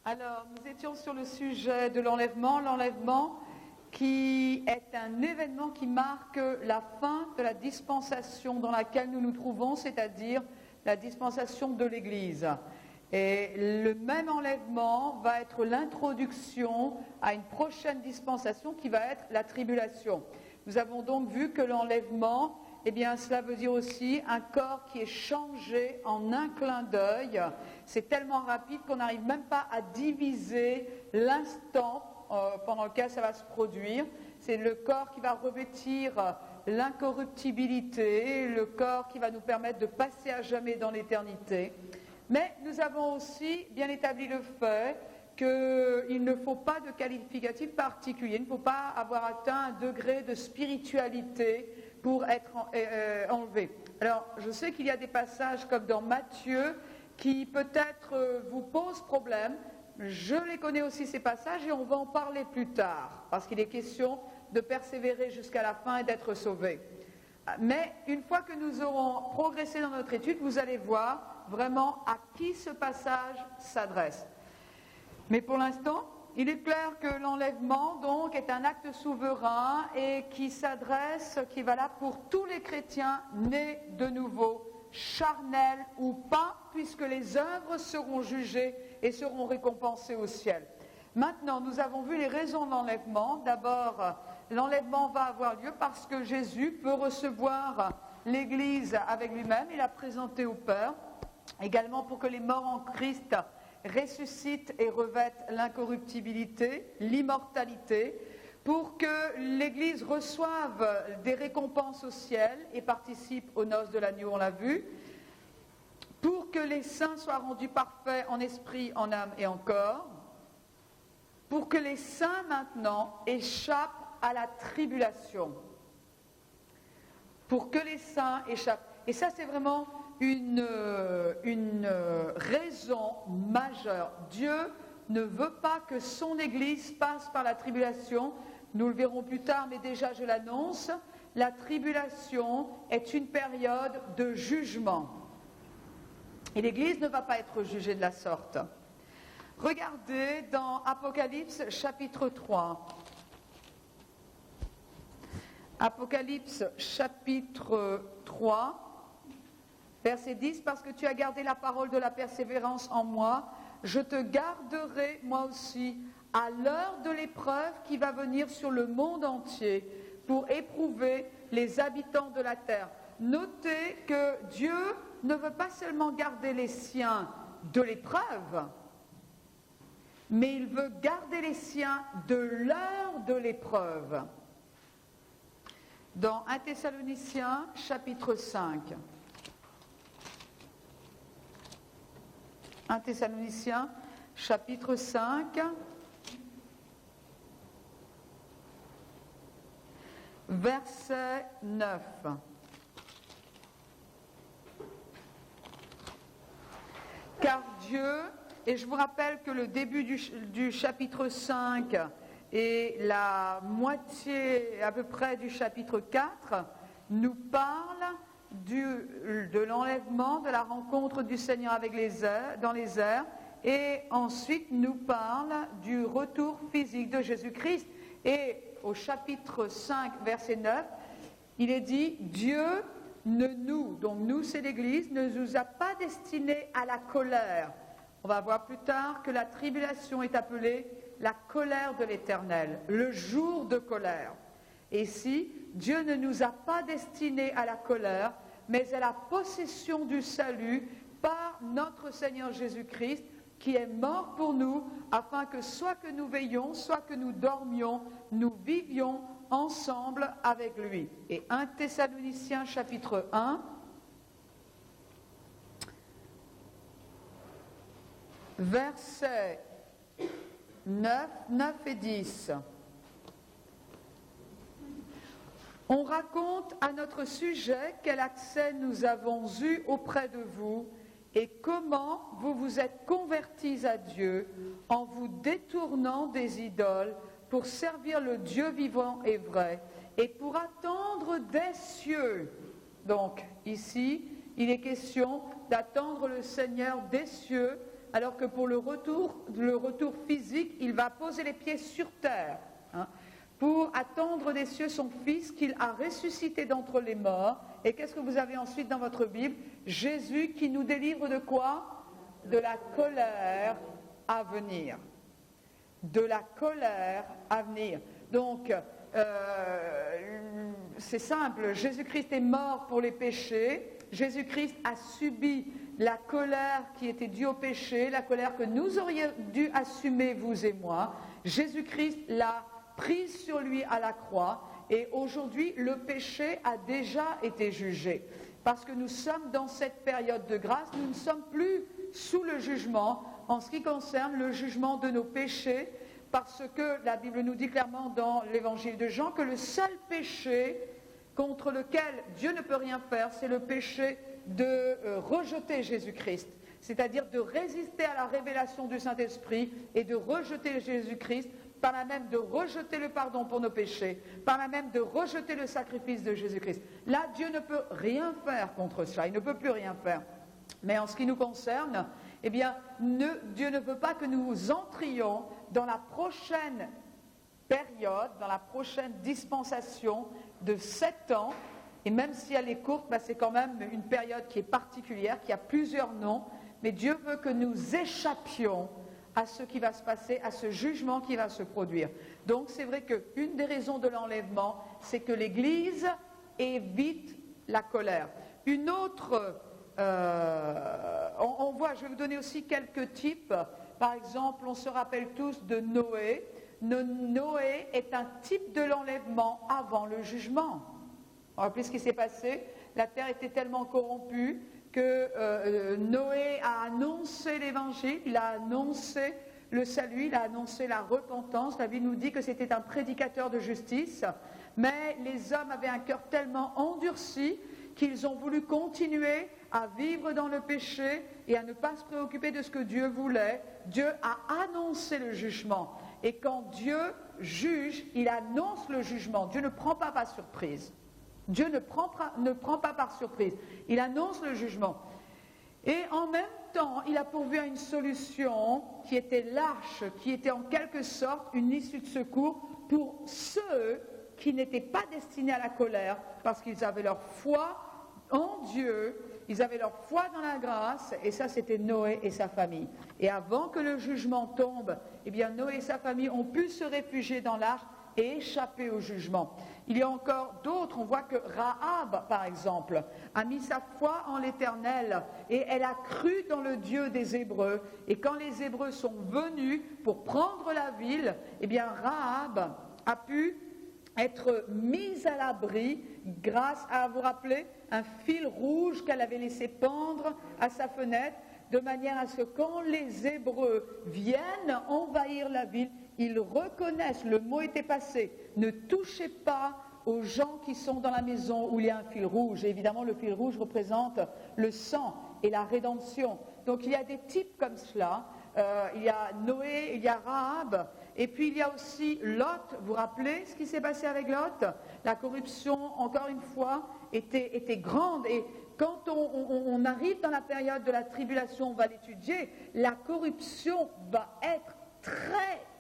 Alors, nous étions sur le sujet de l'enlèvement qui est un événement qui marque la fin de la dispensation dans laquelle nous nous trouvons, c'est-à-dire la dispensation de l'Église. Et le même enlèvement va être l'introduction à une prochaine dispensation qui va être la tribulation. Nous avons donc vu que l'enlèvement, cela veut dire aussi un corps qui est changé en un clin d'œil. C'est tellement rapide qu'on n'arrive même pas à diviser l'instant pendant lequel ça va se produire. C'est le corps qui va revêtir l'incorruptibilité, le corps qui va nous permettre de passer à jamais dans l'éternité. Mais nous avons aussi bien établi le fait qu'il ne faut pas de qualificatif particulier, il ne faut pas avoir atteint un degré de spiritualité pour être enlevé. Alors, je sais qu'il y a des passages comme dans Matthieu qui peut-être vous posent problème. Je les connais aussi ces passages et on va en parler plus tard, parce qu'il est question de persévérer jusqu'à la fin et d'être sauvé. Mais une fois que nous aurons progressé dans notre étude, vous allez voir vraiment à qui ce passage s'adresse. Mais pour l'instant, il est clair que l'enlèvement, donc, est un acte souverain et qui est valable pour tous les chrétiens nés de nouveau, charnels ou pas, puisque les œuvres seront jugées et seront récompensées au ciel. Maintenant, nous avons vu les raisons de l'enlèvement. D'abord, l'enlèvement va avoir lieu parce que Jésus peut recevoir l'Église avec lui-même et la présenter au Père. Également pour que les morts en Christ ressuscitent et revêtent l'incorruptibilité, l'immortalité, pour que l'Église reçoive des récompenses au ciel et participe aux noces de l'agneau, on l'a vu, pour que les saints soient rendus parfaits en esprit, en âme et en corps, pour que les saints maintenant échappent à la tribulation, pour que les saints échappent. Et ça, c'est vraiment une raison majeure. Dieu ne veut pas que son Église passe par la tribulation. Nous le verrons plus tard, mais déjà je l'annonce, la tribulation est une période de jugement. Et l'Église ne va pas être jugée de la sorte. Regardez dans Apocalypse chapitre 3. Apocalypse chapitre 3. Verset 10, parce que tu as gardé la parole de la persévérance en moi, je te garderai moi aussi à l'heure de l'épreuve qui va venir sur le monde entier pour éprouver les habitants de la terre. Notez que Dieu ne veut pas seulement garder les siens de l'épreuve, mais il veut garder les siens de l'heure de l'épreuve. Dans 1 Thessaloniciens chapitre 5. 1 Thessaloniciens, chapitre 5, verset 9. Car Dieu, et je vous rappelle que le début du chapitre 5 et la moitié à peu près du chapitre 4 nous parlent de l'enlèvement, de la rencontre du Seigneur avec dans les airs, et ensuite nous parle du retour physique de Jésus-Christ. Et au chapitre 5, verset 9, il est dit, Dieu donc nous c'est l'Église, ne nous a pas destinés à la colère. On va voir plus tard que la tribulation est appelée la colère de l'Éternel, le jour de colère. Et ici, Dieu ne nous a pas destinés à la colère, mais à la possession du salut par notre Seigneur Jésus-Christ, qui est mort pour nous, afin que soit que nous veillions, soit que nous dormions, nous vivions ensemble avec lui. Et 1 Thessaloniciens chapitre 1, versets 9 et 10. On raconte à notre sujet quel accès nous avons eu auprès de vous et comment vous vous êtes convertis à Dieu en vous détournant des idoles pour servir le Dieu vivant et vrai et pour attendre des cieux. Donc ici, il est question d'attendre le Seigneur des cieux alors que pour le retour physique, il va poser les pieds sur terre, hein, pour attendre des cieux son Fils qu'il a ressuscité d'entre les morts. Et qu'est-ce que vous avez ensuite dans votre Bible? Jésus qui nous délivre de quoi? De la colère à venir. De la colère à venir. Donc, c'est simple, Jésus-Christ est mort pour les péchés, Jésus-Christ a subi la colère qui était due au péché, la colère que nous aurions dû assumer, vous et moi. Jésus-Christ l'a prise sur lui à la croix, et aujourd'hui, le péché a déjà été jugé. Parce que nous sommes dans cette période de grâce, nous ne sommes plus sous le jugement en ce qui concerne le jugement de nos péchés, parce que la Bible nous dit clairement dans l'évangile de Jean que le seul péché contre lequel Dieu ne peut rien faire, c'est le péché de rejeter Jésus-Christ, c'est-à-dire de résister à la révélation du Saint-Esprit et de rejeter Jésus-Christ, par là même de rejeter le pardon pour nos péchés, par là même de rejeter le sacrifice de Jésus-Christ. Là, Dieu ne peut rien faire contre cela, il ne peut plus rien faire. Mais en ce qui nous concerne, eh bien, Dieu ne veut pas que nous entrions dans la prochaine période, dans la prochaine dispensation de 7 ans, et même si elle est courte, c'est quand même une période qui est particulière, qui a plusieurs noms, mais Dieu veut que nous échappions à ce qui va se passer, à ce jugement qui va se produire. Donc c'est vrai qu'une des raisons de l'enlèvement, c'est que l'Église évite la colère. Une autre, on voit, je vais vous donner aussi quelques types. Par exemple, on se rappelle tous de Noé. Noé est un type de l'enlèvement avant le jugement. Vous vous rappelez ce qui s'est passé? La terre était tellement corrompue que Noé a annoncé l'évangile, il a annoncé le salut, il a annoncé la repentance. La Bible nous dit que c'était un prédicateur de justice, mais les hommes avaient un cœur tellement endurci qu'ils ont voulu continuer à vivre dans le péché et à ne pas se préoccuper de ce que Dieu voulait. Dieu a annoncé le jugement. Et quand Dieu juge, il annonce le jugement. Dieu ne prend pas par surprise. Dieu ne prend pas par surprise. Il annonce le jugement. Et en même temps, il a pourvu à une solution qui était l'arche, qui était en quelque sorte une issue de secours pour ceux qui n'étaient pas destinés à la colère, parce qu'ils avaient leur foi en Dieu, ils avaient leur foi dans la grâce, et ça c'était Noé et sa famille. Et avant que le jugement tombe, eh bien Noé et sa famille ont pu se réfugier dans l'arche et échapper au jugement. Il y a encore d'autres, on voit que Rahab, par exemple, a mis sa foi en l'Éternel et elle a cru dans le Dieu des Hébreux. Et quand les Hébreux sont venus pour prendre la ville, eh bien Rahab a pu être mise à l'abri grâce à, vous rappelez, un fil rouge qu'elle avait laissé pendre à sa fenêtre, de manière à ce que quand les Hébreux viennent envahir la ville, ils reconnaissent, le mot était passé, ne touchez pas aux gens qui sont dans la maison où il y a un fil rouge. Et évidemment, le fil rouge représente le sang et la rédemption. Donc il y a des types comme cela. Il y a Noé, il y a Rahab, et puis il y a aussi Lot. Vous vous rappelez ce qui s'est passé avec Lot? La corruption, encore une fois, était grande. Et quand on arrive dans la période de la tribulation, on va l'étudier, la corruption va être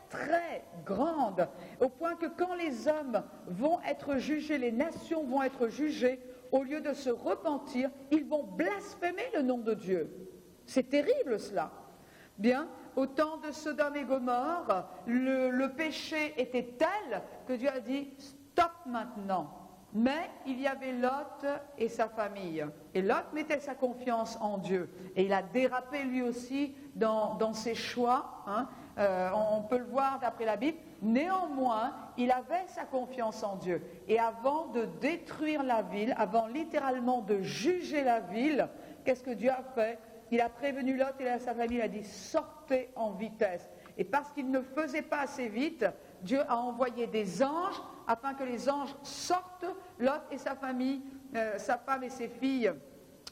très grande, au point que quand les hommes vont être jugés, les nations vont être jugées, au lieu de se repentir, ils vont blasphémer le nom de Dieu. C'est terrible cela. Bien, au temps de Sodome et Gomorrhe, le péché était tel que Dieu a dit « stop maintenant ». Mais il y avait Lot et sa famille. Et Lot mettait sa confiance en Dieu. Et il a dérapé lui aussi dans ses choix. On peut le voir d'après la Bible. Néanmoins, il avait sa confiance en Dieu. Et avant de détruire la ville, avant littéralement de juger la ville, qu'est-ce que Dieu a fait? Il a prévenu Lot et sa famille, il a dit « sortez en vitesse ». Et parce qu'il ne faisait pas assez vite, Dieu a envoyé des anges afin que les anges sortent Lot et sa famille, sa femme et ses filles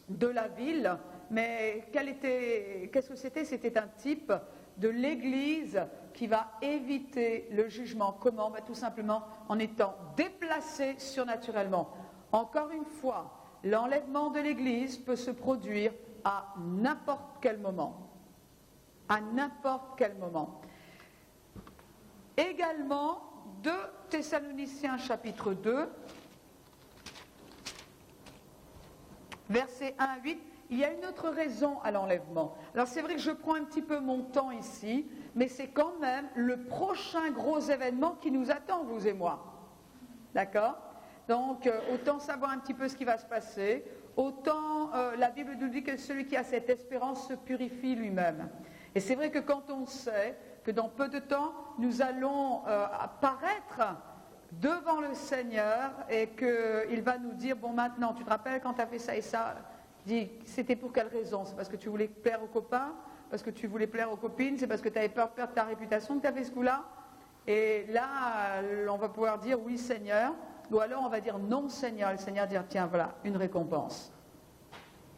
de la ville. Mais qu'est-ce que c'était? C'était un type de l'Église qui va éviter le jugement. Comment? Tout simplement en étant déplacé surnaturellement. Encore une fois, l'enlèvement de l'Église peut se produire à n'importe quel moment. à n'importe quel moment. Également, 2 Thessaloniciens chapitre 2, versets 1 à 8, il y a une autre raison à l'enlèvement. Alors c'est vrai que je prends un petit peu mon temps ici, mais c'est quand même le prochain gros événement qui nous attend, vous et moi. D'accord ? Donc autant savoir un petit peu ce qui va se passer, autant la Bible nous dit que celui qui a cette espérance se purifie lui-même. Et c'est vrai que quand on sait que dans peu de temps, nous allons apparaître devant le Seigneur et qu'il va nous dire, bon maintenant, tu te rappelles quand tu as fait ça et ça, dis, c'était pour quelle raison ? C'est parce que tu voulais plaire aux copains ? Parce que tu voulais plaire aux copines ? C'est parce que tu avais peur de perdre ta réputation que tu as fait ce coup-là ? Et là, on va pouvoir dire oui Seigneur, ou alors on va dire non Seigneur, et le Seigneur dire tiens voilà, une récompense.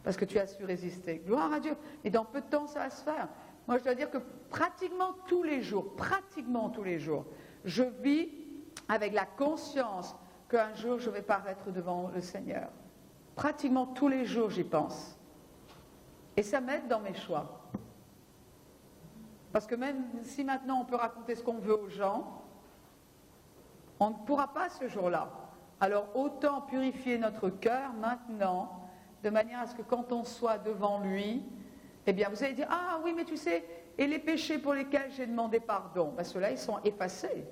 Parce que tu as su résister. Gloire à Dieu. Et dans peu de temps, ça va se faire. Moi, je dois dire que pratiquement tous les jours, je vis avec la conscience qu'un jour, je vais paraître devant le Seigneur. Pratiquement tous les jours, j'y pense. Et ça m'aide dans mes choix. Parce que même si maintenant on peut raconter ce qu'on veut aux gens, on ne pourra pas ce jour-là. Alors autant purifier notre cœur maintenant, de manière à ce que quand on soit devant lui, eh bien vous allez dire, ah oui mais tu sais, et les péchés pour lesquels j'ai demandé pardon, ben ceux-là ils sont effacés.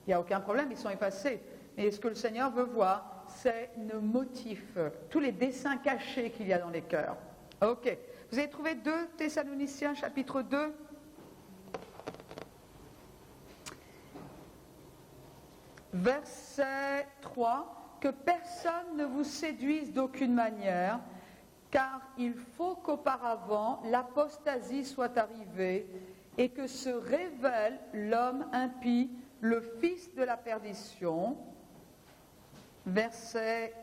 Il n'y a aucun problème, ils sont effacés. Mais ce que le Seigneur veut voir, c'est nos motifs, tous les desseins cachés qu'il y a dans les cœurs. Ok, vous avez trouvé 2 Thessaloniciens chapitre 2. Verset 3, que personne ne vous séduise d'aucune manière, car il faut qu'auparavant l'apostasie soit arrivée et que se révèle l'homme impie, le fils de la perdition. Verset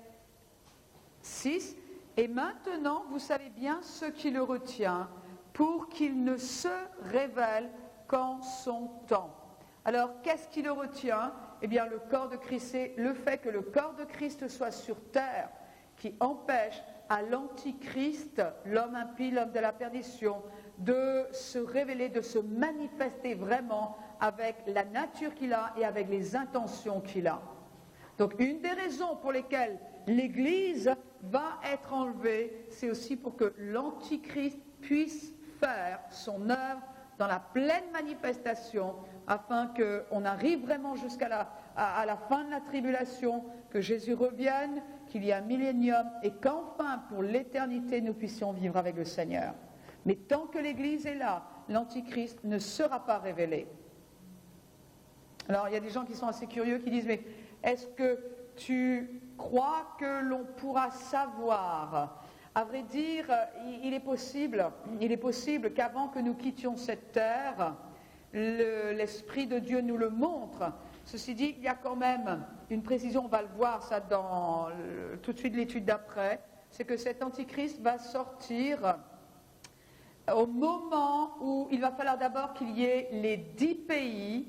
6, et maintenant vous savez bien ce qui le retient, pour qu'il ne se révèle qu'en son temps. Alors, qu'est-ce qui le retient ? Eh bien, le corps de Christ, c'est le fait que le corps de Christ soit sur terre, qui empêche à l'antichrist, l'homme impie, l'homme de la perdition, de se révéler, de se manifester vraiment avec la nature qu'il a et avec les intentions qu'il a. Donc, une des raisons pour lesquelles l'Église va être enlevée, c'est aussi pour que l'antichrist puisse faire son œuvre dans la pleine manifestation, afin qu'on arrive vraiment jusqu'à la fin de la tribulation, que Jésus revienne, qu'il y ait un millénium, et qu'enfin, pour l'éternité, nous puissions vivre avec le Seigneur. Mais tant que l'Église est là, l'Antichrist ne sera pas révélé. Alors, il y a des gens qui sont assez curieux, qui disent, mais est-ce que tu crois que l'on pourra savoir ? À vrai dire, il est possible qu'avant que nous quittions cette terre, l'Esprit de Dieu nous le montre. Ceci dit, il y a quand même une précision, on va le voir ça dans tout de suite l'étude d'après, c'est que cet antichrist va sortir au moment où il va falloir d'abord qu'il y ait les 10 pays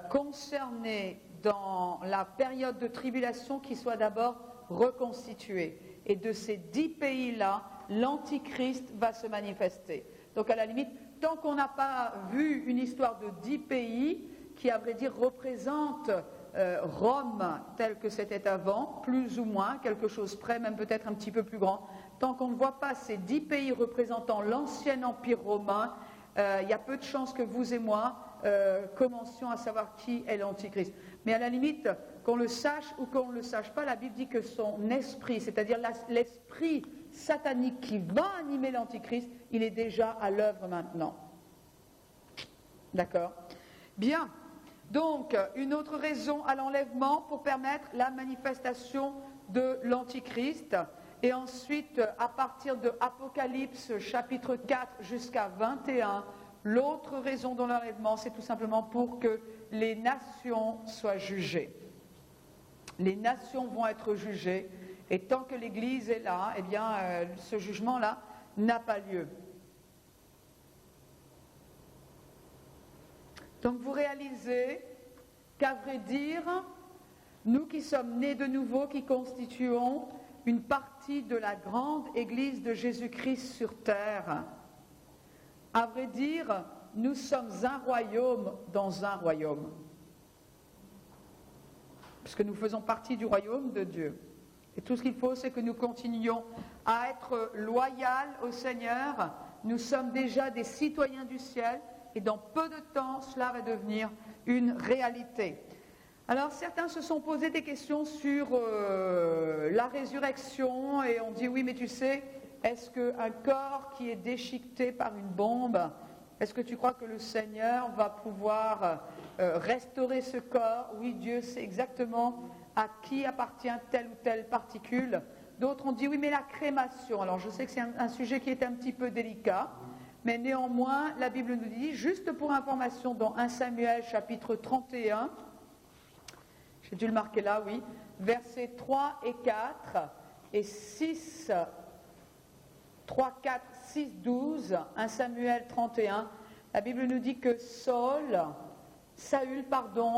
concernés dans la période de tribulation qui soient d'abord reconstitués. Et de ces 10 pays-là, l'antichrist va se manifester. Donc à la limite, tant qu'on n'a pas vu une histoire de 10 pays, qui à vrai dire représente Rome tel que c'était avant, plus ou moins, quelque chose près, même peut-être un petit peu plus grand, tant qu'on ne voit pas ces 10 pays représentant l'ancien empire romain, il y a peu de chances que vous et moi commencions à savoir qui est l'antichrist. Mais à la limite, qu'on le sache ou qu'on ne le sache pas, la Bible dit que son esprit, c'est-à-dire l'esprit satanique qui va animer l'antichrist, il est déjà à l'œuvre maintenant. D'accord ? Bien. Donc, une autre raison à l'enlèvement pour permettre la manifestation de l'antichrist. Et ensuite, à partir de Apocalypse chapitre 4 jusqu'à 21, l'autre raison de l'enlèvement, c'est tout simplement pour que les nations soient jugées. Les nations vont être jugées, et tant que l'Église est là, eh bien, ce jugement-là n'a pas lieu. Donc vous réalisez qu'à vrai dire, nous qui sommes nés de nouveau, qui constituons une partie de la grande Église de Jésus-Christ sur terre, À vrai dire, nous sommes un royaume dans un royaume. Puisque nous faisons partie du royaume de Dieu. Et tout ce qu'il faut, c'est que nous continuions à être loyaux au Seigneur. Nous sommes déjà des citoyens du ciel et dans peu de temps, cela va devenir une réalité. Alors certains se sont posé des questions sur la résurrection et on dit oui, mais tu sais, est-ce qu'un corps qui est déchiqueté par une bombe, est-ce que tu crois que le Seigneur va pouvoir restaurer ce corps? Oui, Dieu sait exactement à qui appartient telle ou telle particule. D'autres ont dit oui, mais la crémation. Alors je sais que c'est un sujet qui est un petit peu délicat, mais néanmoins, la Bible nous dit, juste pour information, dans 1 Samuel chapitre 31, j'ai dû le marquer là, oui, versets 3 et 4 et 6, 3, 4, 6, 12, 1 Samuel 31, la Bible nous dit que Saül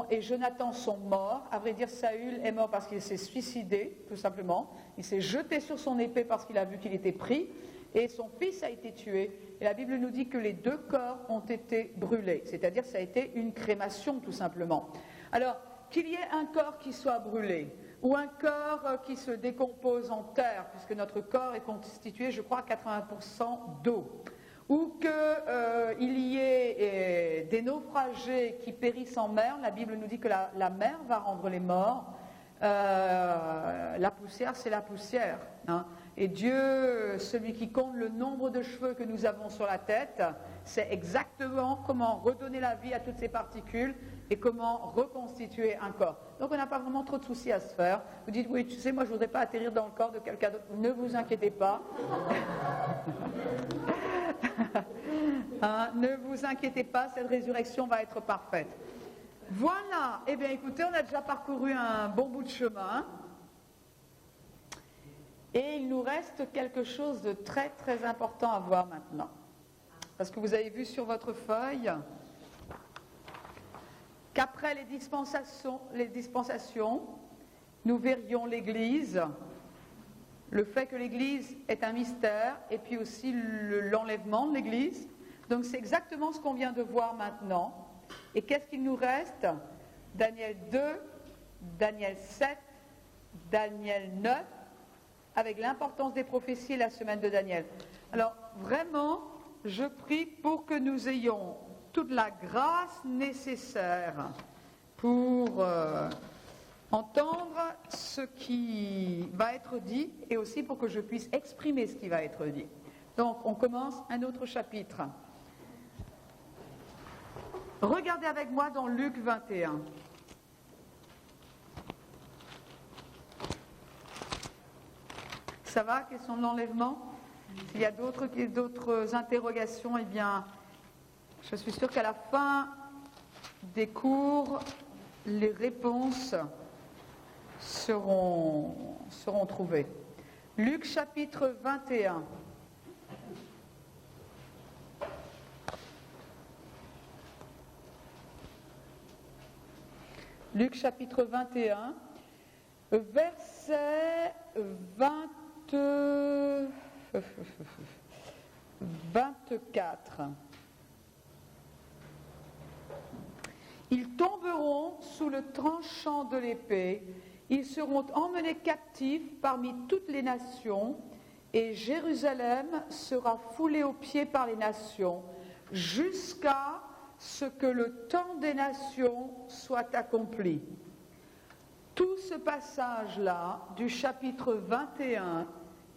et Jonathan sont morts. À vrai dire, Saül est mort parce qu'il s'est suicidé, tout simplement. Il s'est jeté sur son épée parce qu'il a vu qu'il était pris. Et son fils a été tué. Et la Bible nous dit que les deux corps ont été brûlés. C'est-à-dire que ça a été une crémation, tout simplement. Alors, qu'il y ait un corps qui soit brûlé, ou un corps qui se décompose en terre, puisque notre corps est constitué, je crois, à 80% d'eau, ou qu'il y ait des naufragés qui périssent en mer, la Bible nous dit que la mer va rendre les morts, la poussière, c'est la poussière. Hein. Et Dieu, celui qui compte le nombre de cheveux que nous avons sur la tête, sait exactement comment redonner la vie à toutes ces particules et comment reconstituer un corps. Donc on n'a pas vraiment trop de soucis à se faire. Vous dites, oui, tu sais, moi je ne voudrais pas atterrir dans le corps de quelqu'un d'autre. Ne vous inquiétez pas. Hein, ne vous inquiétez pas, cette résurrection va être parfaite. Voilà, eh bien écoutez, on a déjà parcouru un bon bout de chemin. Et il nous reste quelque chose de très très important à voir maintenant. Parce que vous avez vu sur votre feuille qu'après les dispensations, nous verrions l'Église, le fait que l'Église est un mystère, et puis aussi l'enlèvement de l'Église. Donc c'est exactement ce qu'on vient de voir maintenant. Et qu'est-ce qu'il nous reste? Daniel 2, Daniel 7, Daniel 9, avec l'importance des prophéties et la semaine de Daniel. Alors vraiment, je prie pour que nous ayons toute la grâce nécessaire pour entendre ce qui va être dit et aussi pour que je puisse exprimer ce qui va être dit. Donc, on commence un autre chapitre. Regardez avec moi dans Luc 21. Ça va, question de l'enlèvement? S'il y a d'autres interrogations, eh bien, je suis sûre qu'à la fin des cours, les réponses seront trouvées. Luc chapitre 21. Luc chapitre 21, verset 24. Ils tomberont sous le tranchant de l'épée, ils seront emmenés captifs parmi toutes les nations, et Jérusalem sera foulée aux pieds par les nations, jusqu'à ce que le temps des nations soit accompli. Tout ce passage-là, du chapitre 21,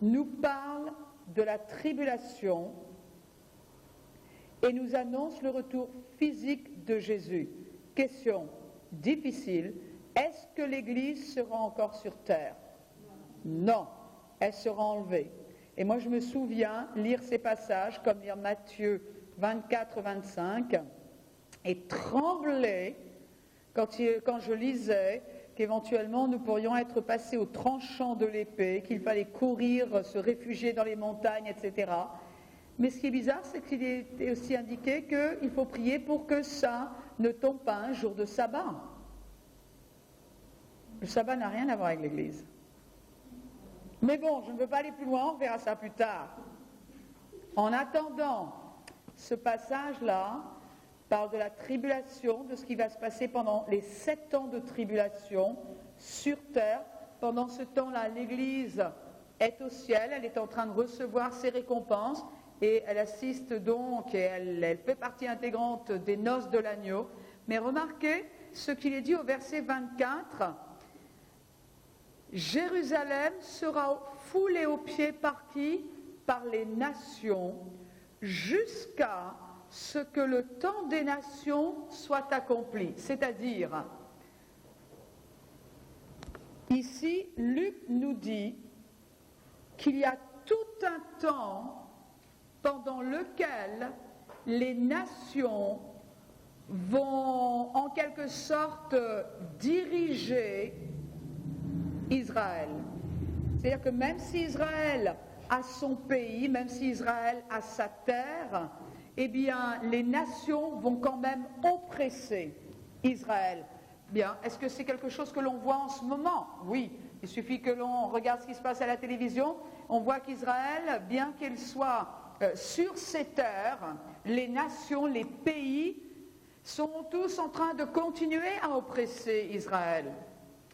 nous parle de la tribulation et nous annonce le retour physique de Jésus. Question difficile, est-ce que l'Église sera encore sur terre? Non, elle sera enlevée. Et moi je me souviens lire ces passages, comme lire Matthieu 24-25, et trembler quand je lisais qu'éventuellement nous pourrions être passés au tranchant de l'épée, qu'il fallait courir, se réfugier dans les montagnes, etc. Mais ce qui est bizarre, c'est qu'il est aussi indiqué qu'il faut prier pour que ça ne tombe pas un jour de sabbat. Le sabbat n'a rien à voir avec l'Église. Mais bon, je ne veux pas aller plus loin, on verra ça plus tard. En attendant, ce passage-là parle de la tribulation, de ce qui va se passer pendant les 7 ans de tribulation sur terre. Pendant ce temps-là, l'Église est au ciel, elle est en train de recevoir ses récompenses et elle assiste donc, et elle fait partie intégrante des noces de l'agneau. Mais remarquez ce qu'il est dit au verset 24. Jérusalem sera foulée aux pieds par qui? Par les nations, jusqu'à ce que le temps des nations soit accompli. C'est-à-dire, ici, Luc nous dit qu'il y a tout un temps pendant lequel les nations vont en quelque sorte diriger Israël. C'est-à-dire que même si Israël a son pays, même si Israël a sa terre, eh bien, les nations vont quand même oppresser Israël. Bien, est-ce que c'est quelque chose que l'on voit en ce moment? Oui, il suffit que l'on regarde ce qui se passe à la télévision. On voit qu'Israël, bien qu'elle soit sur ses terres, les nations, les pays sont tous en train de continuer à oppresser Israël.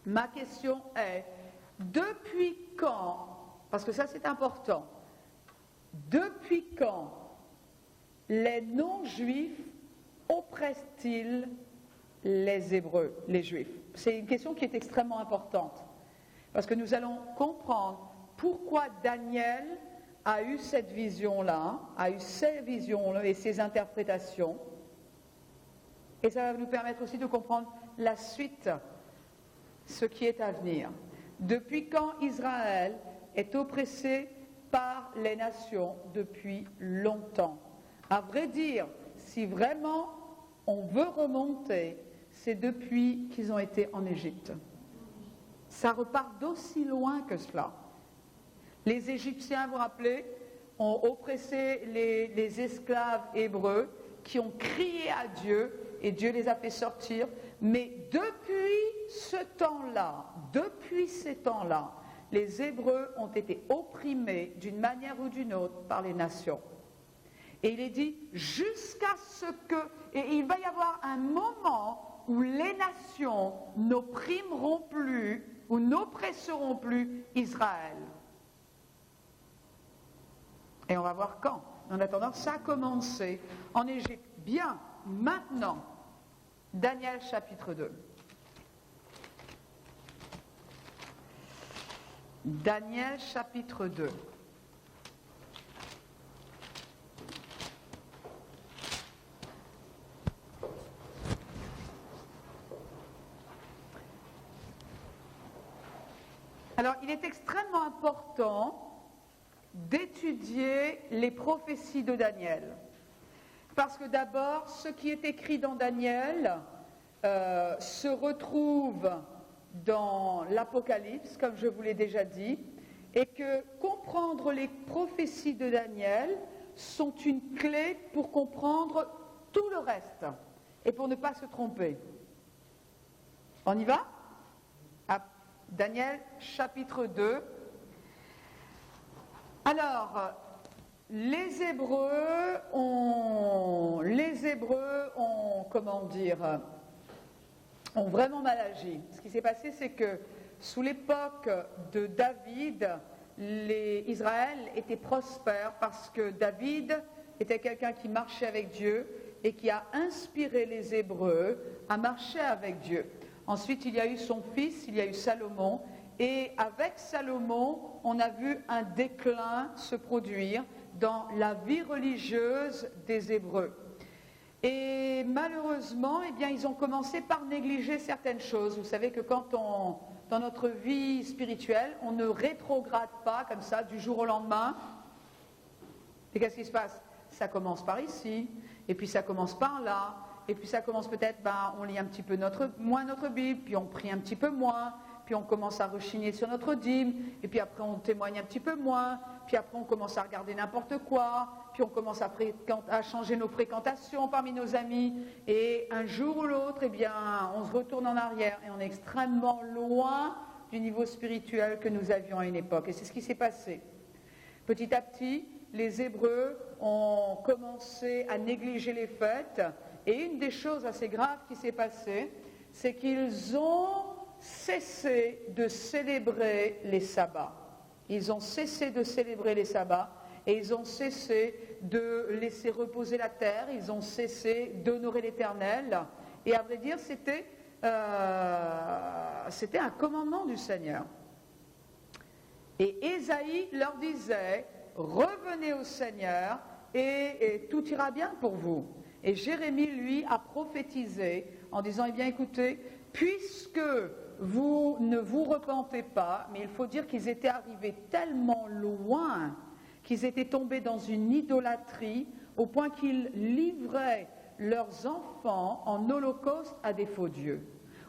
Ma question est, depuis quand, parce que ça c'est important, depuis quand les non-juifs oppressent-ils les Hébreux, les Juifs? C'est une question qui est extrêmement importante, parce que nous allons comprendre pourquoi Daniel a eu cette vision-là, a eu ces visions-là et ces interprétations, et ça va nous permettre aussi de comprendre la suite, ce qui est à venir. Depuis quand Israël est oppressé par les nations? Depuis longtemps. À vrai dire, si vraiment on veut remonter, c'est depuis qu'ils ont été en Égypte. Ça repart d'aussi loin que cela. Les Égyptiens, vous vous rappelez, ont oppressé les esclaves hébreux qui ont crié à Dieu et Dieu les a fait sortir. Mais depuis ce temps-là, depuis ces temps-là, les Hébreux ont été opprimés d'une manière ou d'une autre par les nations. Et il est dit jusqu'à ce que, et il va y avoir un moment où les nations n'opprimeront plus ou n'oppresseront plus Israël. Et on va voir quand. En attendant, ça a commencé en Égypte. Bien, maintenant, Daniel chapitre 2. Daniel chapitre 2. Alors, il est extrêmement important d'étudier les prophéties de Daniel. Parce que d'abord, ce qui est écrit dans Daniel se retrouve dans l'Apocalypse, comme je vous l'ai déjà dit, et que comprendre les prophéties de Daniel sont une clé pour comprendre tout le reste et pour ne pas se tromper. On y va? Daniel chapitre 2. Alors, les Hébreux ont vraiment mal agi. Ce qui s'est passé, c'est que sous l'époque de David, Israël était prospère parce que David était quelqu'un qui marchait avec Dieu et qui a inspiré les Hébreux à marcher avec Dieu. Ensuite, il y a eu son fils, il y a eu Salomon, et avec Salomon, on a vu un déclin se produire dans la vie religieuse des Hébreux. Et malheureusement, eh bien, ils ont commencé par négliger certaines choses. Vous savez que quand dans notre vie spirituelle, on ne rétrograde pas comme ça du jour au lendemain. Et qu'est-ce qui se passe? Ça commence par ici, et puis ça commence par là, et puis ça commence peut-être, on lit un petit peu moins notre Bible, puis on prie un petit peu moins, puis on commence à rechigner sur notre dîme, et puis après on témoigne un petit peu moins, puis après on commence à regarder n'importe quoi, puis on commence à changer nos fréquentations parmi nos amis, et un jour ou l'autre, eh bien, on se retourne en arrière, et on est extrêmement loin du niveau spirituel que nous avions à une époque. Et c'est ce qui s'est passé. Petit à petit, les Hébreux ont commencé à négliger les fêtes. Et une des choses assez graves qui s'est passée, c'est qu'ils ont cessé de célébrer les sabbats. Ils ont cessé de célébrer les sabbats et ils ont cessé de laisser reposer la terre, ils ont cessé d'honorer l'Éternel. Et à vrai dire, c'était un commandement du Seigneur. Et Ésaïe leur disait, revenez au Seigneur et tout ira bien pour vous. Et Jérémie, lui, a prophétisé en disant, eh bien écoutez, puisque vous ne vous repentez pas, mais il faut dire qu'ils étaient arrivés tellement loin, qu'ils étaient tombés dans une idolâtrie, au point qu'ils livraient leurs enfants en holocauste à des faux dieux,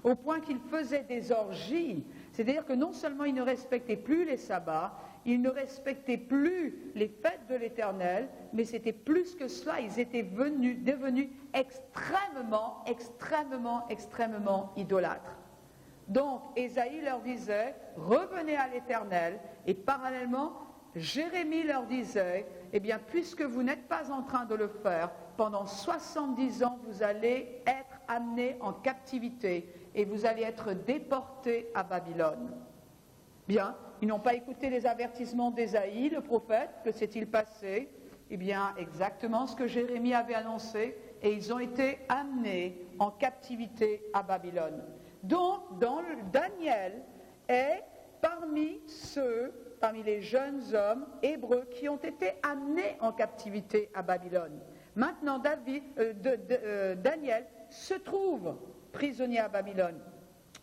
au point qu'ils faisaient des orgies, c'est-à-dire que non seulement ils ne respectaient plus les sabbats, ils ne respectaient plus les fêtes de l'Éternel, mais c'était plus que cela, ils étaient devenus extrêmement idolâtres. Donc, Ésaïe leur disait, revenez à l'Éternel, et parallèlement, Jérémie leur disait, eh bien, puisque vous n'êtes pas en train de le faire, pendant 70 ans, vous allez être amenés en captivité, et vous allez être déportés à Babylone. Bien, ils n'ont pas écouté les avertissements d'Ésaïe, le prophète. Que s'est-il passé? Eh bien, exactement ce que Jérémie avait annoncé, et ils ont été amenés en captivité à Babylone. Donc, Daniel est parmi les jeunes hommes hébreux qui ont été amenés en captivité à Babylone. Maintenant, Daniel se trouve prisonnier à Babylone.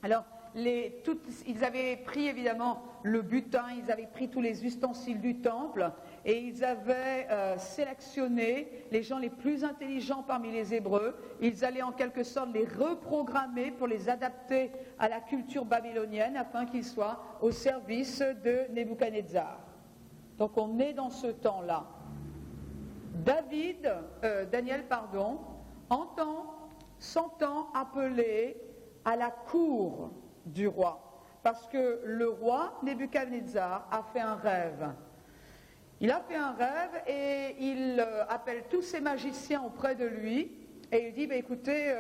Alors, ils avaient pris évidemment le butin, ils avaient pris tous les ustensiles du temple et ils avaient sélectionné les gens les plus intelligents parmi les Hébreux. Ils allaient en quelque sorte les reprogrammer pour les adapter à la culture babylonienne afin qu'ils soient au service de Nebuchadnezzar. Donc on est dans ce temps-là. Daniel, s'entend appelé à la cour du roi, parce que le roi Nebuchadnezzar a fait un rêve. Il a fait un rêve et il appelle tous ses magiciens auprès de lui et il dit, écoutez,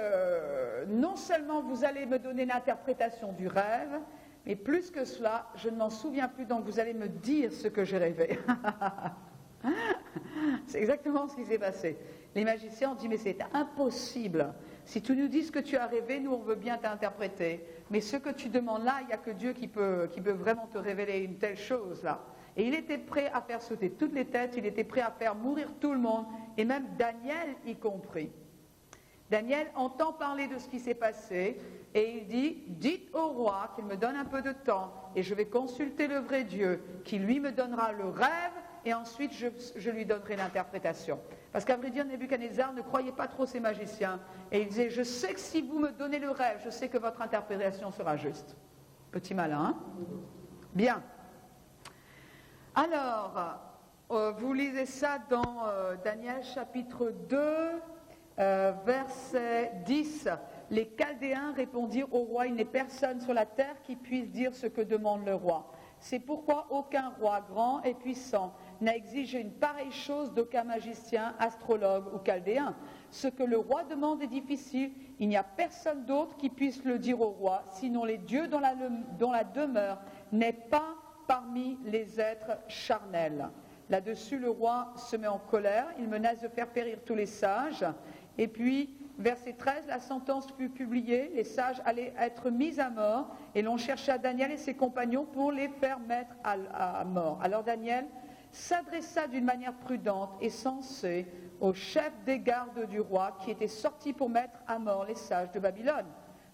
non seulement vous allez me donner l'interprétation du rêve, mais plus que cela, je ne m'en souviens plus, donc vous allez me dire ce que j'ai rêvé. C'est exactement ce qui s'est passé. Les magiciens ont dit, mais c'est impossible. Si tu nous dis ce que tu as rêvé, nous on veut bien t'interpréter. Mais ce que tu demandes là, il n'y a que Dieu qui peut vraiment te révéler une telle chose là. Et il était prêt à faire sauter toutes les têtes, il était prêt à faire mourir tout le monde, et même Daniel y compris. Daniel entend parler de ce qui s'est passé, et il dit, dites au roi qu'il me donne un peu de temps, et je vais consulter le vrai Dieu, qui lui me donnera le rêve, et ensuite je lui donnerai l'interprétation. Parce qu'à vrai dire, Nebuchadnezzar ne croyait pas trop ces magiciens. Et il disait, je sais que si vous me donnez le rêve, je sais que votre interprétation sera juste. Petit malin, hein? Bien. Alors, vous lisez ça dans Daniel chapitre 2, verset 10. Les Chaldéens répondirent au roi, il n'est personne sur la terre qui puisse dire ce que demande le roi. C'est pourquoi aucun roi grand et puissant n'a exigé une pareille chose d'aucun magicien, astrologue ou chaldéen. Ce que le roi demande est difficile, il n'y a personne d'autre qui puisse le dire au roi, sinon les dieux dont la demeure n'est pas parmi les êtres charnels. Là-dessus, le roi se met en colère, il menace de faire périr tous les sages, et puis, verset 13, la sentence fut publiée, les sages allaient être mis à mort, et l'on chercha Daniel et ses compagnons pour les faire mettre à mort. Alors Daniel s'adressa d'une manière prudente et sensée au chef des gardes du roi qui était sorti pour mettre à mort les sages de Babylone.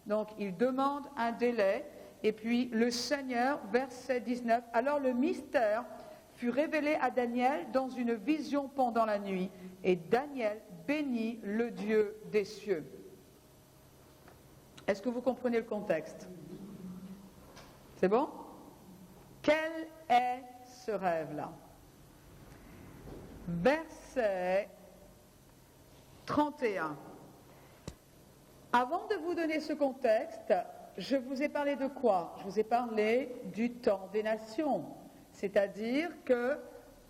Donc il demande un délai, et puis le Seigneur, verset 19, alors le mystère fut révélé à Daniel dans une vision pendant la nuit, et Daniel bénit le Dieu des cieux. Est-ce que vous comprenez le contexte? C'est bon? Quel est ce rêve-là? Verset 31. Avant de vous donner ce contexte, je vous ai parlé de quoi? Je vous ai parlé du temps des nations. C'est-à-dire que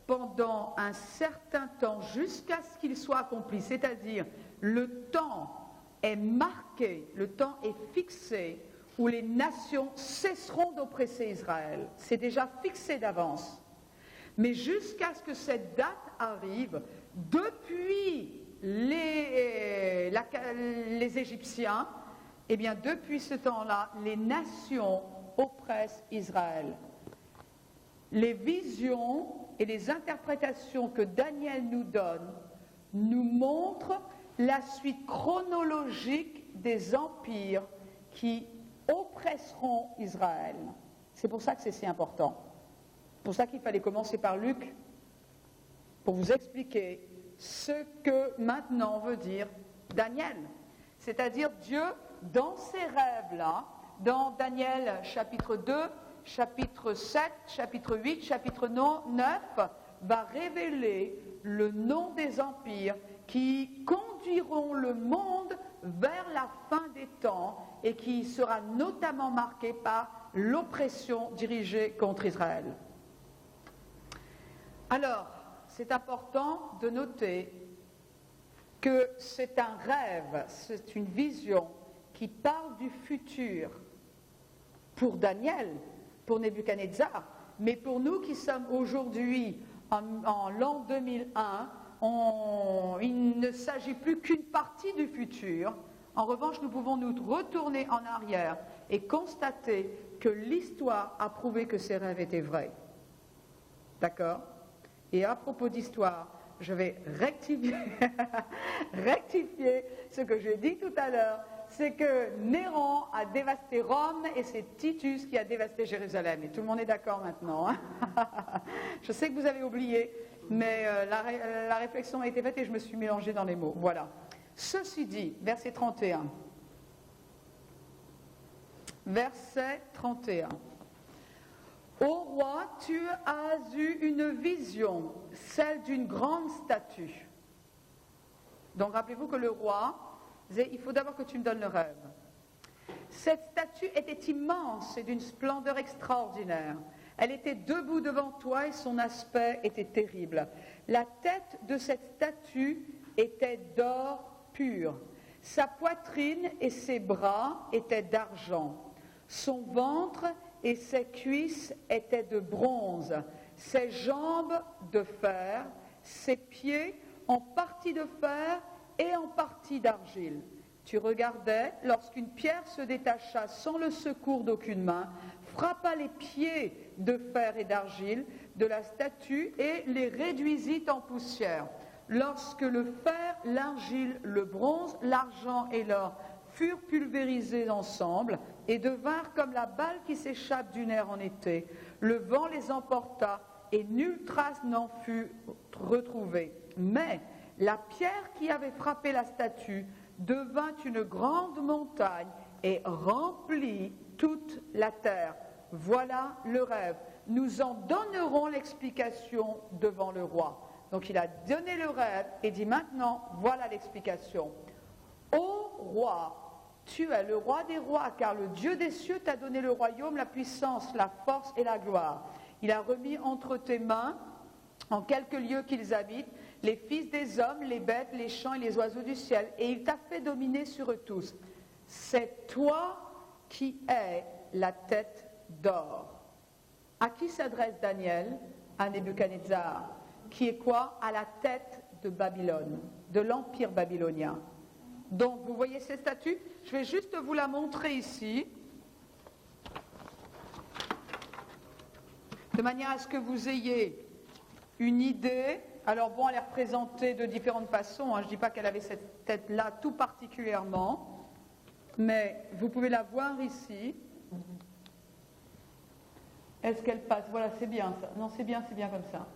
pendant un certain temps jusqu'à ce qu'il soit accompli, c'est-à-dire le temps est marqué, le temps est fixé où les nations cesseront d'oppresser Israël. C'est déjà fixé d'avance. Mais jusqu'à ce que cette date arrive, depuis les Égyptiens, eh bien depuis ce temps-là, les nations oppressent Israël. Les visions et les interprétations que Daniel nous donne nous montrent la suite chronologique des empires qui oppresseront Israël. C'est pour ça que c'est si important. C'est pour ça qu'il fallait commencer par Luc, pour vous expliquer ce que maintenant veut dire Daniel. C'est-à-dire Dieu, dans ces rêves-là, dans Daniel chapitre 2, chapitre 7, chapitre 8, chapitre 9, va révéler le nom des empires qui conduiront le monde vers la fin des temps et qui sera notamment marqué par l'oppression dirigée contre Israël. Alors, c'est important de noter que c'est un rêve, c'est une vision qui parle du futur pour Daniel, pour Nebuchadnezzar, mais pour nous qui sommes aujourd'hui en l'an 2001, il ne s'agit plus qu'une partie du futur. En revanche, nous pouvons nous retourner en arrière et constater que l'histoire a prouvé que ces rêves étaient vrais. D'accord ? Et à propos d'histoire, je vais rectifier ce que j'ai dit tout à l'heure, c'est que Néron a dévasté Rome et c'est Titus qui a dévasté Jérusalem. Et tout le monde est d'accord maintenant. Hein. Je sais que vous avez oublié, mais la réflexion a été faite et je me suis mélangée dans les mots. Voilà. Ceci dit, verset 31. Verset 31. Ô roi, tu as eu une vision, celle d'une grande statue. Donc rappelez-vous que le roi disait, il faut d'abord que tu me donnes le rêve. Cette statue était immense et d'une splendeur extraordinaire. Elle était debout devant toi et son aspect était terrible. La tête de cette statue était d'or pur. Sa poitrine et ses bras étaient d'argent. Son ventre et ses cuisses étaient de bronze, ses jambes de fer, ses pieds en partie de fer et en partie d'argile. Tu regardais lorsqu'une pierre se détacha sans le secours d'aucune main, frappa les pieds de fer et d'argile de la statue et les réduisit en poussière. Lorsque le fer, l'argile, le bronze, l'argent et l'or furent pulvérisés ensemble et devinrent comme la balle qui s'échappe du nerf en été. Le vent les emporta et nulle trace n'en fut retrouvée. Mais la pierre qui avait frappé la statue devint une grande montagne et remplit toute la terre. Voilà le rêve. Nous en donnerons l'explication devant le roi. Donc il a donné le rêve et dit maintenant, voilà l'explication. Ô roi, tu es le roi des rois, car le Dieu des cieux t'a donné le royaume, la puissance, la force et la gloire. Il a remis entre tes mains, en quelques lieux qu'ils habitent, les fils des hommes, les bêtes, les champs et les oiseaux du ciel, et il t'a fait dominer sur eux tous. C'est toi qui es la tête d'or. À qui s'adresse Daniel ? À Nebuchadnezzar, qui est quoi ? À la tête de Babylone, de l'empire babylonien. Donc, vous voyez cette statue ? Je vais juste vous la montrer ici, de manière à ce que vous ayez une idée. Alors bon, elle est représentée de différentes façons. Hein. Je ne dis pas qu'elle avait cette tête-là tout particulièrement, mais vous pouvez la voir ici. Est-ce qu'elle passe ? Voilà, c'est bien ça. Non, c'est bien comme ça.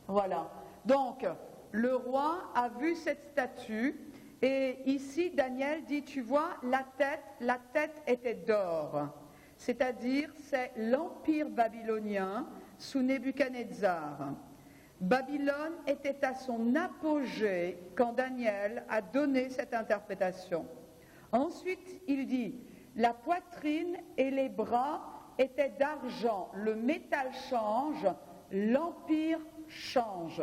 Voilà. Donc, le roi a vu cette statue. Et ici, Daniel dit, tu vois, la tête était d'or. C'est-à-dire, c'est l'empire babylonien sous Nebuchadnezzar. Babylone était à son apogée quand Daniel a donné cette interprétation. Ensuite, il dit, la poitrine et les bras étaient d'argent. Le métal change l'empire change.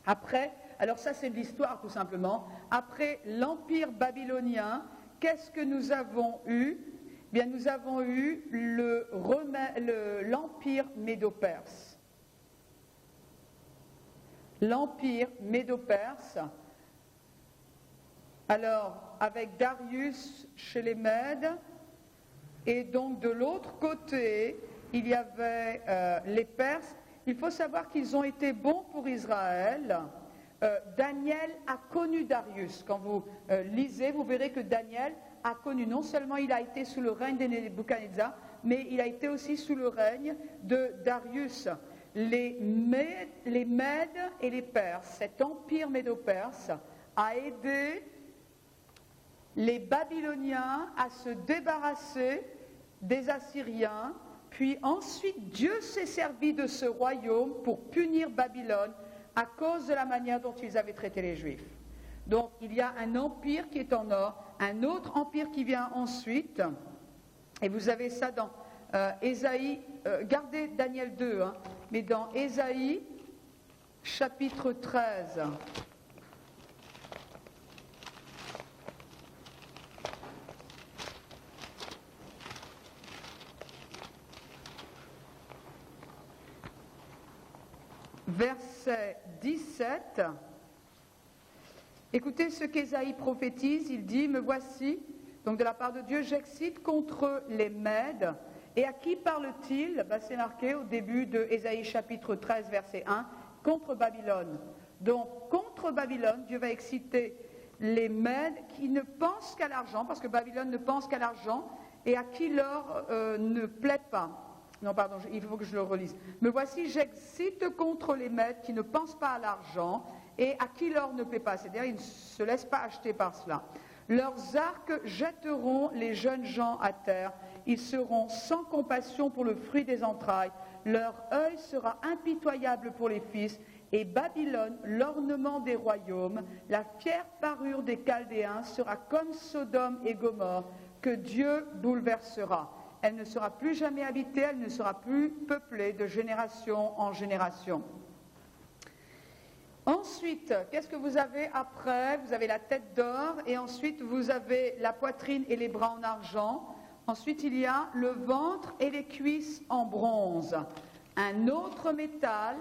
Après, alors ça c'est de l'histoire tout simplement, après l'empire babylonien, qu'est-ce que nous avons eu ? Eh bien, nous avons eu l'empire médo-perse. L'empire médo-perse, alors avec Darius chez les Mèdes, et donc de l'autre côté, il y avait les Perses. Il faut savoir qu'ils ont été bons pour Israël. Daniel a connu Darius. Quand vous lisez, vous verrez que Daniel a connu, non seulement il a été sous le règne de Nebuchadnezzar, mais il a été aussi sous le règne de Darius. Les Mèdes et les Perses, cet empire médo-perse, a aidé les Babyloniens à se débarrasser des Assyriens, puis ensuite Dieu s'est servi de ce royaume pour punir Babylone à cause de la manière dont ils avaient traité les Juifs. Donc il y a un empire qui est en or, un autre empire qui vient ensuite, et vous avez ça dans Ésaïe, gardez Daniel 2, mais dans Ésaïe chapitre 13. Verset 17, écoutez ce qu'Ésaïe prophétise, il dit « Me voici, donc de la part de Dieu, j'excite contre les Mèdes. » Et à qui parle-t-il ? C'est marqué au début de Ésaïe chapitre 13, verset 1, contre Babylone. Donc contre Babylone, Dieu va exciter les Mèdes qui ne pensent qu'à l'argent, parce que Babylone ne pense qu'à l'argent, et à qui l'or ne plaît pas. Non, pardon, il faut que je le relise. « Me voici, j'excite contre les Mèdes qui ne pensent pas à l'argent et à qui l'or ne plaît pas. » C'est-à-dire, ils ne se laissent pas acheter par cela. « Leurs arcs jetteront les jeunes gens à terre. Ils seront sans compassion pour le fruit des entrailles. Leur œil sera impitoyable pour les fils. Et Babylone, l'ornement des royaumes, la fière parure des Chaldéens sera comme Sodome et Gomorrhe, que Dieu bouleversera. Elle ne sera plus jamais habitée, elle ne sera plus peuplée de génération en génération. » Ensuite, qu'est-ce que vous avez après ? Vous avez la tête d'or et ensuite vous avez la poitrine et les bras en argent. Ensuite, il y a le ventre et les cuisses en bronze. Un autre métal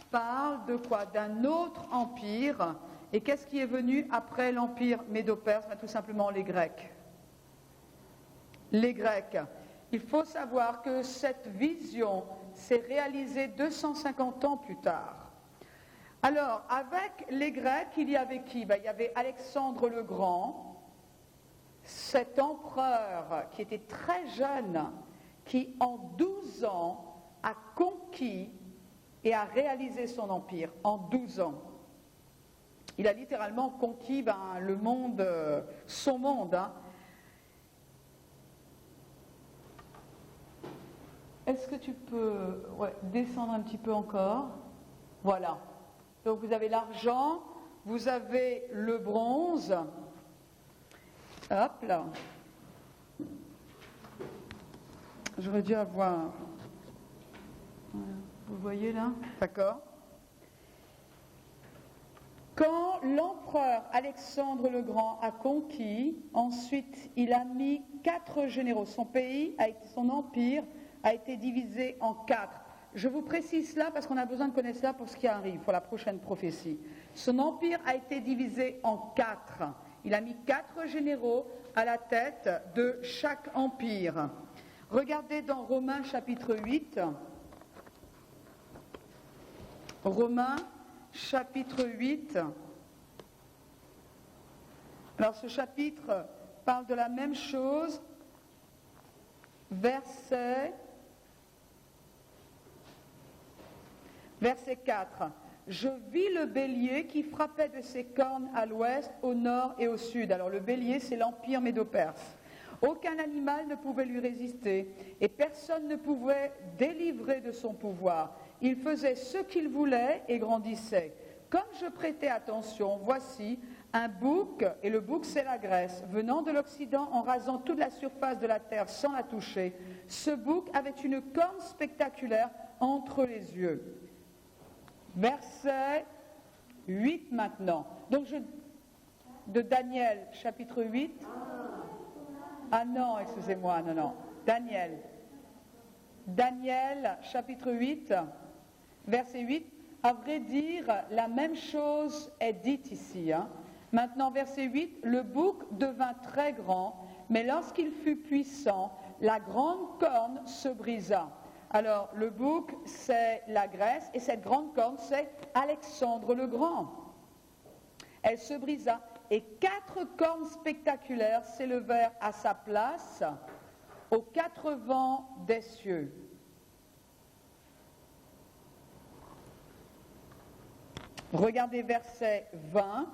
parle de quoi ? D'un autre empire. Et qu'est-ce qui est venu après l'empire médo-perse ? Tout simplement les Grecs. Les Grecs. Il faut savoir que cette vision s'est réalisée 250 ans plus tard. Alors, avec les Grecs, il y avait qui ? Il y avait Alexandre le Grand, cet empereur qui était très jeune, qui en 12 ans a conquis et a réalisé son empire. En 12 ans. Il a littéralement conquis le monde, son monde. Est-ce que tu peux descendre un petit peu encore ? Voilà. Donc vous avez l'argent, vous avez le bronze. Hop là. J'aurais dû avoir. Vous voyez là ? D'accord. Quand l'empereur Alexandre le Grand a conquis, ensuite il a mis 4 généraux. Son empire a été divisé en 4. Je vous précise cela parce qu'on a besoin de connaître cela pour ce qui arrive, pour la prochaine prophétie. Son empire a été divisé en 4. Il a mis 4 généraux à la tête de chaque empire. Regardez dans Romains chapitre 8. Romains chapitre 8. Alors ce chapitre parle de la même chose. Verset 4. « Je vis le bélier qui frappait de ses cornes à l'ouest, au nord et au sud. » Alors le bélier, c'est l'empire médo-perse. « Aucun animal ne pouvait lui résister et personne ne pouvait délivrer de son pouvoir. Il faisait ce qu'il voulait et grandissait. Comme je prêtais attention, voici un bouc, et le bouc c'est la Grèce, venant de l'Occident en rasant toute la surface de la terre sans la toucher. Ce bouc avait une corne spectaculaire entre les yeux. Verset 8 maintenant. Donc de Daniel, chapitre 8. Ah non, excusez-moi, non. Daniel, chapitre 8, verset 8. À vrai dire, la même chose est dite ici. Maintenant, verset 8, le bouc devint très grand, mais lorsqu'il fut puissant, la grande corne se brisa. Alors, le bouc, c'est la Grèce, et cette grande corne, c'est Alexandre le Grand. Elle se brisa, et 4 cornes spectaculaires s'élevèrent à sa place, aux 4 vents des cieux. Regardez verset 20.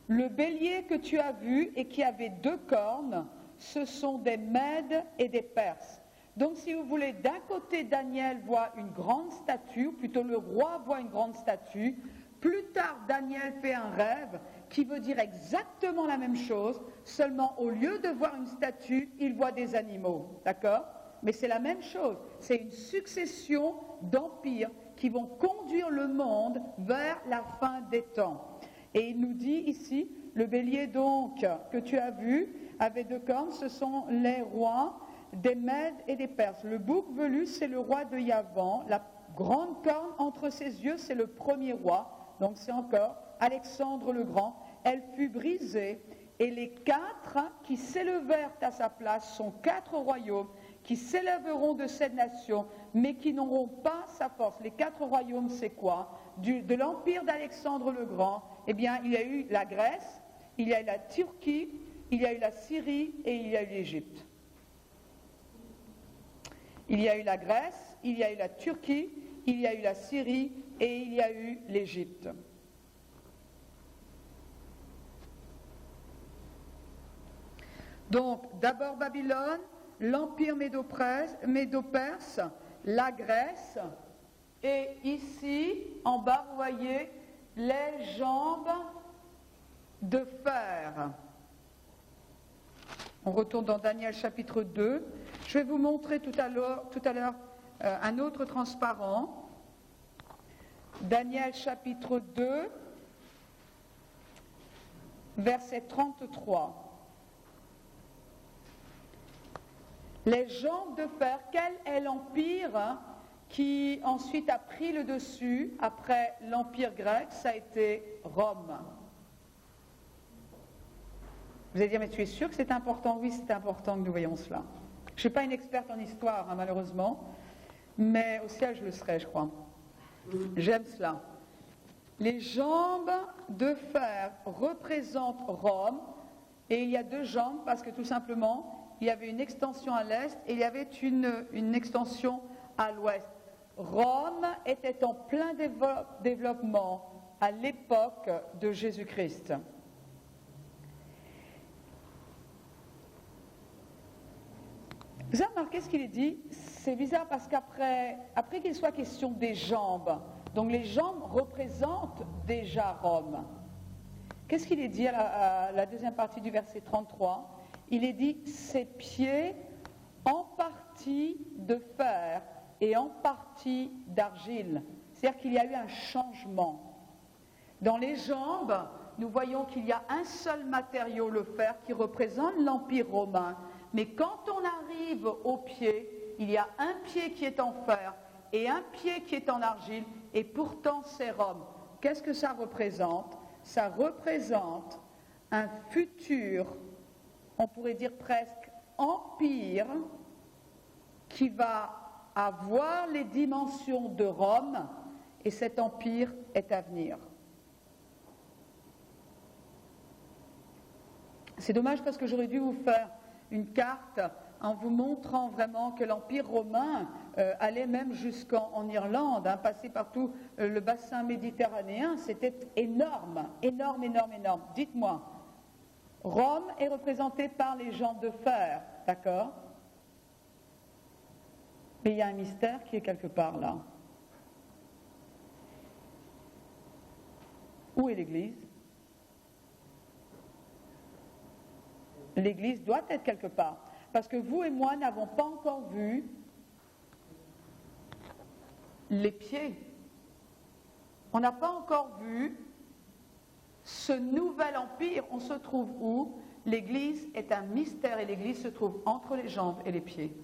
Le bélier que tu as vu et qui avait 2 cornes, ce sont des Mèdes et des Perses. Donc si vous voulez, d'un côté Daniel voit une grande statue, ou plutôt le roi voit une grande statue, plus tard Daniel fait un rêve qui veut dire exactement la même chose, seulement au lieu de voir une statue, il voit des animaux, d'accord ? Mais c'est la même chose, c'est une succession d'empires qui vont conduire le monde vers la fin des temps. Et il nous dit ici, le bélier donc que tu as vu avait 2 cornes, ce sont les rois des Mèdes et des Perses. Le bouc velu, c'est le roi de Yavan, la grande corne entre ses yeux, c'est le premier roi, donc c'est encore Alexandre le Grand. Elle fut brisée, et les 4 qui s'élevèrent à sa place sont 4 royaumes qui s'élèveront de cette nation, mais qui n'auront pas sa force. Les 4 royaumes, c'est quoi ? De l'empire d'Alexandre le Grand, eh bien, il y a eu la Grèce, il y a eu la Turquie, il y a eu la Syrie et il y a eu l'Égypte. Il y a eu la Grèce, il y a eu la Turquie, il y a eu la Syrie et il y a eu l'Égypte. Donc, d'abord Babylone, l'empire médo-perse, la Grèce, et ici, en bas, vous voyez les jambes de fer. On retourne dans Daniel chapitre 2. Je vais vous montrer tout à l'heure un autre transparent. Daniel chapitre 2, verset 33. Les jambes de fer, quel est l'empire qui ensuite a pris le dessus après l'empire grec? Ça a été Rome. Vous allez dire, mais tu es sûr que c'est important? Oui, c'est important que nous voyons cela. Je ne suis pas une experte en histoire, malheureusement, mais au ciel, je le serai, je crois. J'aime cela. Les jambes de fer représentent Rome, et il y a 2 jambes, parce que tout simplement, il y avait une extension à l'est et il y avait une extension à l'ouest. Rome était en plein développement à l'époque de Jésus-Christ. Vous avez remarqué ce qu'il est dit? C'est bizarre parce qu'après qu'il soit question des jambes, donc les jambes représentent déjà Rome. Qu'est-ce qu'il est dit à la deuxième partie du verset 33? Il est dit, ses pieds en partie de fer et en partie d'argile. C'est-à-dire qu'il y a eu un changement. Dans les jambes, nous voyons qu'il y a un seul matériau, le fer, qui représente l'Empire romain. Mais quand on arrive aux pieds, il y a un pied qui est en fer et un pied qui est en argile, et pourtant c'est Rome. Qu'est-ce que ça représente? Ça représente un futur, on pourrait dire presque empire, qui va avoir les dimensions de Rome, et cet empire est à venir. C'est dommage parce que j'aurais dû vous faire une carte en vous montrant vraiment que l'Empire romain allait même jusqu'en Irlande, passer par tout le bassin méditerranéen. C'était énorme, énorme, énorme, énorme. Dites-moi, Rome est représentée par les jambes de fer, d'accord? Mais il y a un mystère qui est quelque part là. Où est l'Église? L'Église doit être quelque part. Parce que vous et moi n'avons pas encore vu les pieds. On n'a pas encore vu ce nouvel empire. On se trouve où? L'Église est un mystère et l'Église se trouve entre les jambes et les pieds.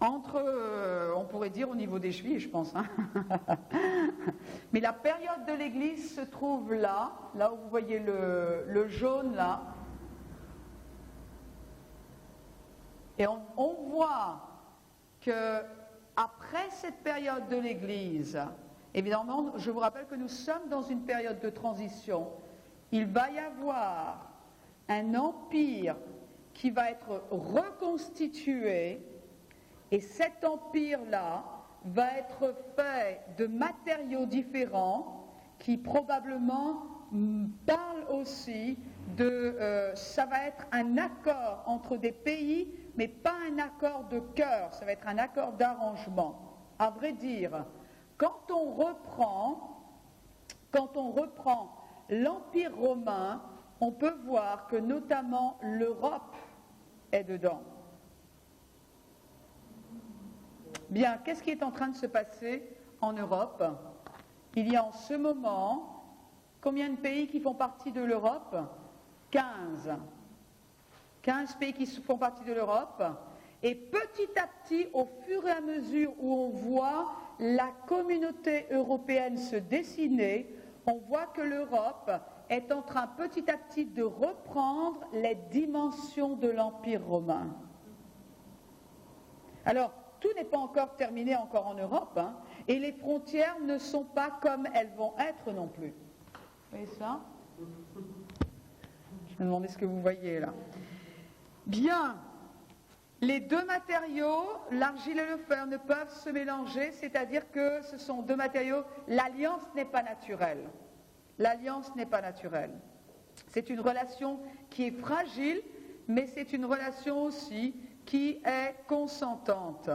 Entre, on pourrait dire au niveau des chevilles, je pense. Hein. Mais la période de l'Église se trouve là où vous voyez le jaune là. Et on voit que après cette période de l'Église, évidemment, je vous rappelle que nous sommes dans une période de transition. Il va y avoir un empire qui va être reconstitué. Et cet empire-là va être fait de matériaux différents qui probablement parlent aussi ça va être un accord entre des pays, mais pas un accord de cœur, ça va être un accord d'arrangement. À vrai dire, quand on reprend l'Empire romain, on peut voir que notamment l'Europe est dedans. Bien, qu'est-ce qui est en train de se passer en Europe? Il y a en ce moment, combien de pays qui font partie de l'Europe? 15. 15 pays qui font partie de l'Europe. Et petit à petit, au fur et à mesure où on voit la communauté européenne se dessiner, on voit que l'Europe est en train petit à petit de reprendre les dimensions de l'Empire romain. Alors, tout n'est pas encore terminé encore en Europe, hein, et les frontières ne sont pas comme elles vont être non plus. Vous voyez ça? Je me demandais ce que vous voyez là. Bien, les deux matériaux, l'argile et le fer, ne peuvent se mélanger, c'est-à-dire que ce sont deux matériaux, l'alliance n'est pas naturelle. L'alliance n'est pas naturelle. C'est une relation qui est fragile, mais c'est une relation aussi qui est consentante.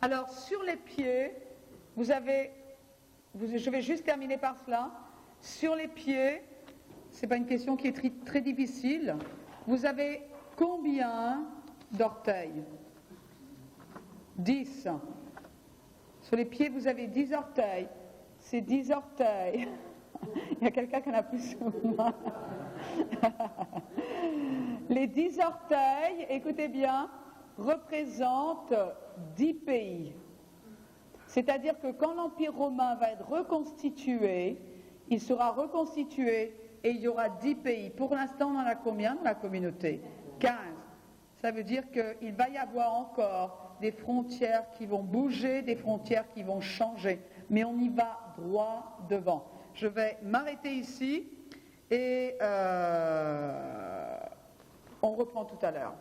Alors, sur les pieds, je vais juste terminer par cela. Sur les pieds, ce n'est pas une question qui est très difficile. Vous avez combien d'orteils? 10. Sur les pieds, vous avez 10 orteils. Ces 10 orteils. Il y a quelqu'un qui en a plus que moi. Les 10 orteils, écoutez bien, représentent 10 pays. C'est-à-dire que quand l'Empire romain va être reconstitué, il sera reconstitué et il y aura 10 pays. Pour l'instant, on en a combien dans la communauté? 15. Ça veut dire qu'il va y avoir encore des frontières qui vont bouger, des frontières qui vont changer. Mais on y va droit devant. Je vais m'arrêter ici et on reprend tout à l'heure.